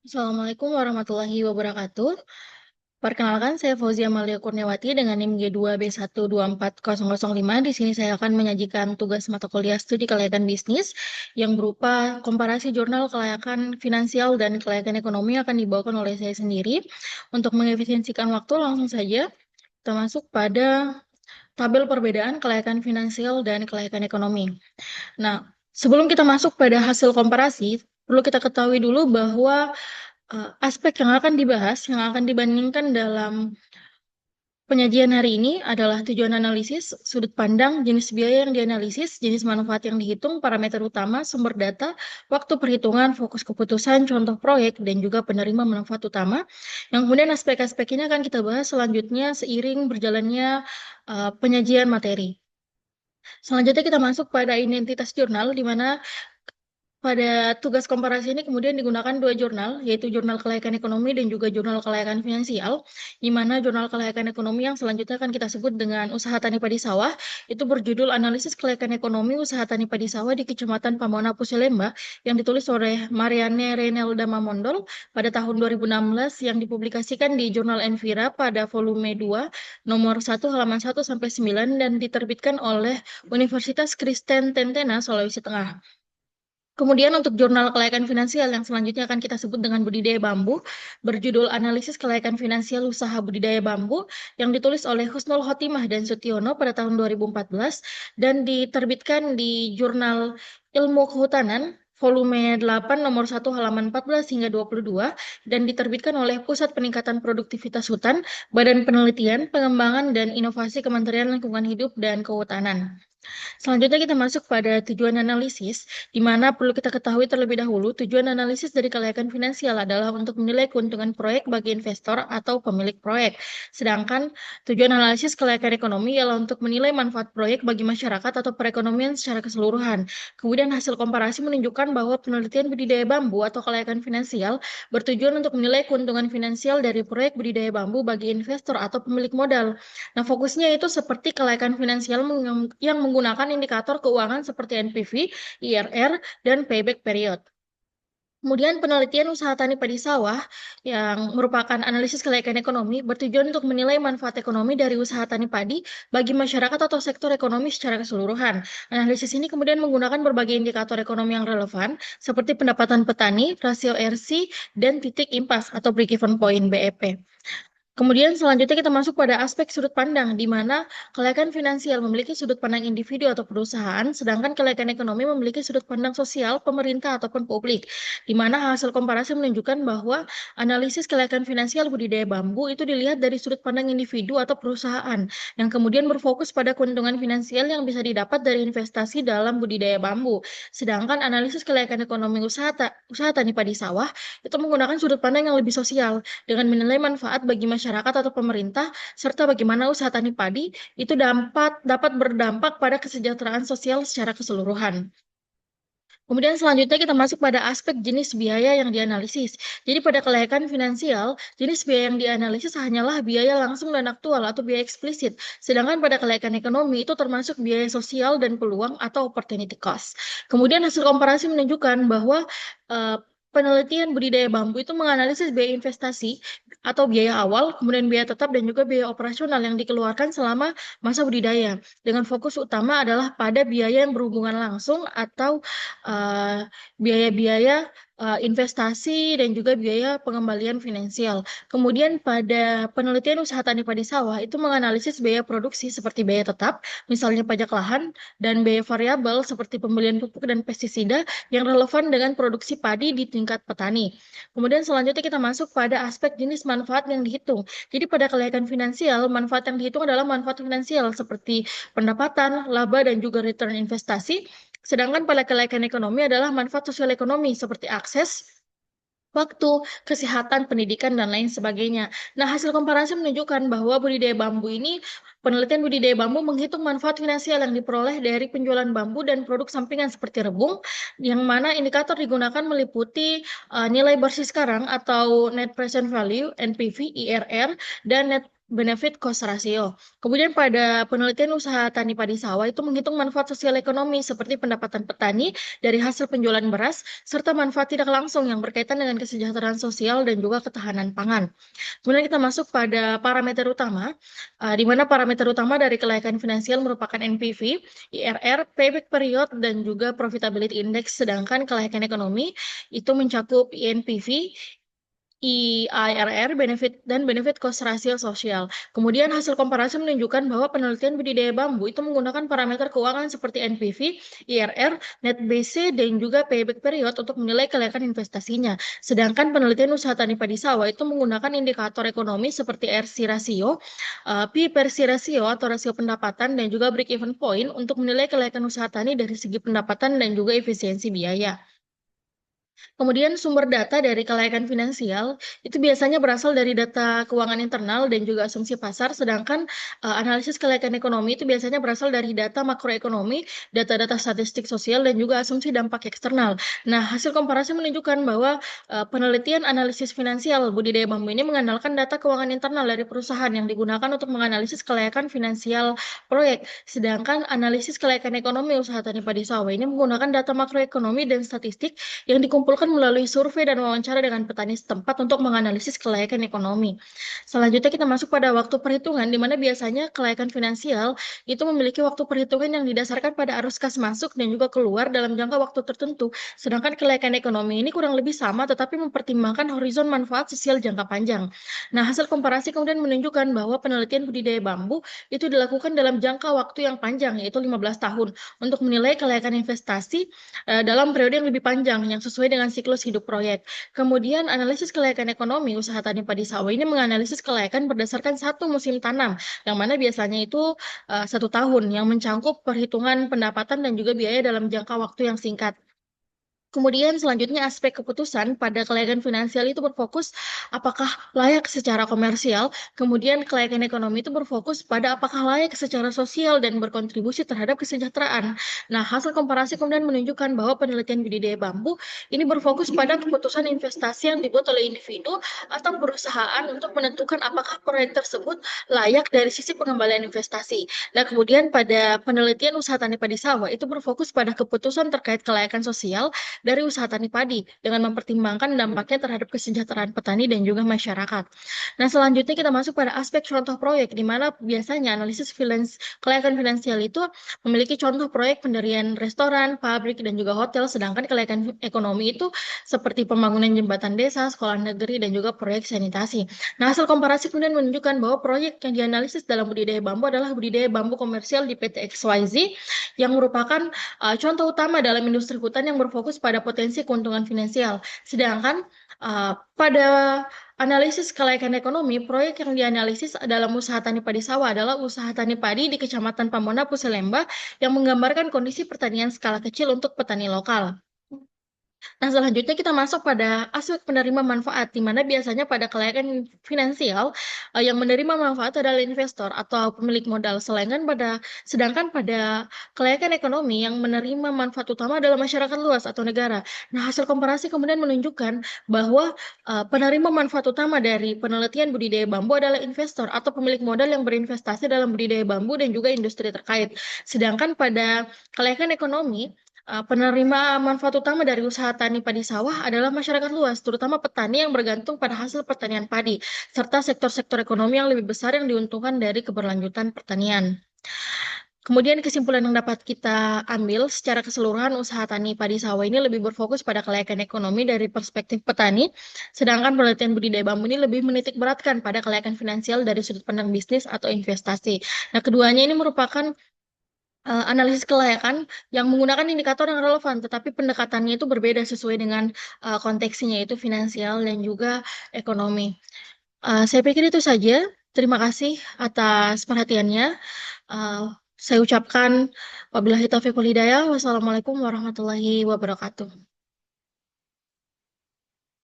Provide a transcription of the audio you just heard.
Assalamualaikum warahmatullahi wabarakatuh. Perkenalkan, saya Fauzia Amalia Kurniawati dengan NIM G2B1240005. Di sini saya akan menyajikan tugas mata kuliah studi kelayakan bisnis yang berupa komparasi jurnal kelayakan finansial dan kelayakan ekonomi yang akan dibawakan oleh saya sendiri. Untuk mengefisiensikan waktu, langsung saja kita masuk pada tabel perbedaan kelayakan finansial dan kelayakan ekonomi. Nah, sebelum kita masuk pada hasil komparasi, perlu kita ketahui dulu bahwa aspek yang akan dibahas, yang akan dibandingkan dalam penyajian hari ini adalah tujuan analisis, sudut pandang, jenis biaya yang dianalisis, jenis manfaat yang dihitung, parameter utama, sumber data, waktu perhitungan, fokus keputusan, contoh proyek, dan juga penerima manfaat utama. Yang kemudian aspek-aspek ini akan kita bahas selanjutnya seiring berjalannya penyajian materi. Selanjutnya kita masuk pada identitas jurnal, di mana pada tugas komparasi ini kemudian digunakan dua jurnal, yaitu jurnal kelayakan ekonomi dan juga jurnal kelayakan finansial, di mana jurnal kelayakan ekonomi yang selanjutnya akan kita sebut dengan usaha tani padi sawah, itu berjudul Analisis Kelayakan Ekonomi Usaha Tani Padi Sawah di Kecamatan Pamona Puselemba, yang ditulis oleh Marianne Renelda Mamondol pada tahun 2016, yang dipublikasikan di Jurnal Envira pada volume 2, nomor 1 halaman 1 sampai 9, dan diterbitkan oleh Universitas Kristen Tentena, Sulawesi Tengah. Kemudian untuk jurnal kelayakan finansial yang selanjutnya akan kita sebut dengan budidaya bambu, berjudul Analisis Kelayakan Finansial Usaha Budidaya Bambu, yang ditulis oleh Husnul Khotimah dan Sutiono pada tahun 2014, dan diterbitkan di Jurnal Ilmu Kehutanan, volume 8 nomor 1 halaman 14 hingga 22, dan diterbitkan oleh Pusat Peningkatan Produktivitas Hutan, Badan Penelitian, Pengembangan, dan Inovasi Kementerian Lingkungan Hidup dan Kehutanan. Selanjutnya kita masuk pada tujuan analisis, di mana perlu kita ketahui terlebih dahulu, tujuan analisis dari kelayakan finansial adalah untuk menilai keuntungan proyek bagi investor atau pemilik proyek. Sedangkan tujuan analisis kelayakan ekonomi ialah untuk menilai manfaat proyek bagi masyarakat atau perekonomian secara keseluruhan. Kemudian hasil komparasi menunjukkan bahwa penelitian budidaya bambu atau kelayakan finansial bertujuan untuk menilai keuntungan finansial dari proyek budidaya bambu bagi investor atau pemilik modal. Nah, fokusnya itu seperti kelayakan finansial yang menggunakan indikator keuangan seperti NPV, IRR, dan payback period. Kemudian penelitian usaha tani padi sawah yang merupakan analisis kelayakan ekonomi bertujuan untuk menilai manfaat ekonomi dari usaha tani padi bagi masyarakat atau sektor ekonomi secara keseluruhan. Analisis ini kemudian menggunakan berbagai indikator ekonomi yang relevan seperti pendapatan petani, rasio RC, dan titik impas atau break-even point BEP. Kemudian selanjutnya kita masuk pada aspek sudut pandang, di mana kelayakan finansial memiliki sudut pandang individu atau perusahaan, sedangkan kelayakan ekonomi memiliki sudut pandang sosial, pemerintah, ataupun publik. Di mana hasil komparasi menunjukkan bahwa analisis kelayakan finansial budidaya bambu itu dilihat dari sudut pandang individu atau perusahaan, yang kemudian berfokus pada keuntungan finansial yang bisa didapat dari investasi dalam budidaya bambu. Sedangkan analisis kelayakan ekonomi usaha tani padi sawah itu menggunakan sudut pandang yang lebih sosial, dengan menilai manfaat bagi masyarakat atau pemerintah, serta bagaimana usaha tani padi itu dapat berdampak pada kesejahteraan sosial secara keseluruhan. Kemudian selanjutnya kita masuk pada aspek jenis biaya yang dianalisis. Jadi pada kelayakan finansial, jenis biaya yang dianalisis hanyalah biaya langsung dan aktual atau biaya eksplisit. Sedangkan pada kelayakan ekonomi itu termasuk biaya sosial dan peluang atau opportunity cost. Kemudian hasil komparasi menunjukkan bahwa eh, penelitian budidaya bambu itu menganalisis biaya investasi atau biaya awal, kemudian biaya tetap dan juga biaya operasional yang dikeluarkan selama masa budidaya. Dengan fokus utama adalah pada biaya yang berhubungan langsung atau biaya-biaya investasi dan juga biaya pengembalian finansial. Kemudian pada penelitian usaha tani padi sawah itu menganalisis biaya produksi seperti biaya tetap, misalnya pajak lahan, dan biaya variabel seperti pembelian pupuk dan pestisida yang relevan dengan produksi padi di tingkat petani. Kemudian selanjutnya kita masuk pada aspek jenis manfaat yang dihitung. Jadi pada kelayakan finansial, manfaat yang dihitung adalah manfaat finansial seperti pendapatan, laba, dan juga return investasi. Sedangkan pada kelayakan ekonomi adalah manfaat sosial ekonomi seperti akses, waktu, kesehatan, pendidikan, dan lain sebagainya. Nah, hasil komparasi menunjukkan bahwa penelitian budidaya bambu menghitung manfaat finansial yang diperoleh dari penjualan bambu dan produk sampingan seperti rebung, yang mana indikator digunakan meliputi nilai bersih sekarang atau net present value, NPV, IRR, dan net benefit cost ratio. Kemudian pada penelitian usaha tani padi sawah itu menghitung manfaat sosial ekonomi seperti pendapatan petani dari hasil penjualan beras, serta manfaat tidak langsung yang berkaitan dengan kesejahteraan sosial dan juga ketahanan pangan. Kemudian kita masuk pada parameter utama, di mana parameter utama dari kelayakan finansial merupakan NPV, IRR, payback period, dan juga profitability index, sedangkan kelayakan ekonomi itu mencakup INPV, IRR, benefit cost ratio sosial. Kemudian hasil komparasi menunjukkan bahwa penelitian budidaya bambu itu menggunakan parameter keuangan seperti NPV, IRR, net BC, dan juga payback period untuk menilai kelayakan investasinya. Sedangkan penelitian usaha tani padi sawah itu menggunakan indikator ekonomi seperti RC ratio, P per C ratio atau rasio pendapatan, dan juga break even point untuk menilai kelayakan usaha tani dari segi pendapatan dan juga efisiensi biaya. Kemudian sumber data dari kelayakan finansial itu biasanya berasal dari data keuangan internal dan juga asumsi pasar, sedangkan analisis kelayakan ekonomi itu biasanya berasal dari data makroekonomi, data-data statistik sosial, dan juga asumsi dampak eksternal. Nah, hasil komparasi menunjukkan bahwa penelitian analisis finansial budidaya bambu ini mengandalkan data keuangan internal dari perusahaan yang digunakan untuk menganalisis kelayakan finansial proyek, sedangkan analisis kelayakan ekonomi usaha tani padi sawah ini menggunakan data makroekonomi dan statistik yang dikumpulkan melalui survei dan wawancara dengan petani setempat untuk menganalisis kelayakan ekonomi. Selanjutnya kita masuk pada waktu perhitungan, di mana biasanya kelayakan finansial itu memiliki waktu perhitungan yang didasarkan pada arus kas masuk dan juga keluar dalam jangka waktu tertentu. Sedangkan kelayakan ekonomi ini kurang lebih sama, tetapi mempertimbangkan horizon manfaat sosial jangka panjang. Nah, hasil komparasi kemudian menunjukkan bahwa penelitian budidaya bambu itu dilakukan dalam jangka waktu yang panjang, yaitu 15 tahun, untuk menilai kelayakan investasi dalam periode yang lebih panjang yang sesuai dengan siklus hidup proyek. Kemudian analisis kelayakan ekonomi usaha tani padi sawah ini menganalisis kelayakan berdasarkan satu musim tanam, yang mana biasanya itu 1 tahun, yang mencangkup perhitungan pendapatan dan juga biaya dalam jangka waktu yang singkat. Kemudian selanjutnya aspek keputusan pada kelayakan finansial itu berfokus apakah layak secara komersial, kemudian kelayakan ekonomi itu berfokus pada apakah layak secara sosial dan berkontribusi terhadap kesejahteraan. Nah, hasil komparasi kemudian menunjukkan bahwa penelitian budidaya bambu ini berfokus pada keputusan investasi yang dibuat oleh individu atau perusahaan untuk menentukan apakah proyek tersebut layak dari sisi pengembalian investasi. Nah, kemudian pada penelitian usaha tani padi sawah itu berfokus pada keputusan terkait kelayakan sosial dari usaha tani padi dengan mempertimbangkan dampaknya terhadap kesejahteraan petani dan juga masyarakat. Nah, selanjutnya kita masuk pada aspek contoh proyek, di mana biasanya analisis kelayakan finansial itu memiliki contoh proyek pendirian restoran, pabrik, dan juga hotel, sedangkan kelayakan ekonomi itu seperti pembangunan jembatan desa, sekolah negeri, dan juga proyek sanitasi. Nah, hasil komparasi kemudian menunjukkan bahwa proyek yang dianalisis dalam budidaya bambu adalah budidaya bambu komersial di PT XYZ yang merupakan contoh utama dalam industri hutan yang berfokus pada potensi keuntungan finansial. Sedangkan pada analisis kelayakan ekonomi, proyek yang dianalisis dalam usaha tani padi sawah adalah usaha tani padi di Kecamatan Pamona, Puselemba, yang menggambarkan kondisi pertanian skala kecil untuk petani lokal. Nah, selanjutnya kita masuk pada aspek penerima manfaat, di mana biasanya pada kelayakan finansial yang menerima manfaat adalah investor atau pemilik modal, sedangkan pada kelayakan ekonomi yang menerima manfaat utama adalah masyarakat luas atau negara. Nah, hasil komparasi kemudian menunjukkan bahwa penerima manfaat utama dari penelitian budidaya bambu adalah investor atau pemilik modal yang berinvestasi dalam budidaya bambu dan juga industri terkait. Sedangkan pada kelayakan ekonomi, penerima manfaat utama dari usaha tani padi sawah adalah masyarakat luas, terutama petani yang bergantung pada hasil pertanian padi, serta sektor-sektor ekonomi yang lebih besar yang diuntungkan dari keberlanjutan pertanian. Kemudian kesimpulan yang dapat kita ambil secara keseluruhan usaha tani padi sawah ini lebih berfokus pada kelayakan ekonomi dari perspektif petani, sedangkan penelitian budidaya bambu ini lebih menitik beratkan pada kelayakan finansial dari sudut pandang bisnis atau investasi. Nah, keduanya ini merupakan analisis kelayakan yang menggunakan indikator yang relevan, tetapi pendekatannya itu berbeda sesuai dengan konteksnya, yaitu finansial dan juga ekonomi. Saya pikir itu saja. Terima kasih atas perhatiannya. Saya ucapkan wabillahi taufiq wal hidayah. Wassalamualaikum warahmatullahi wabarakatuh.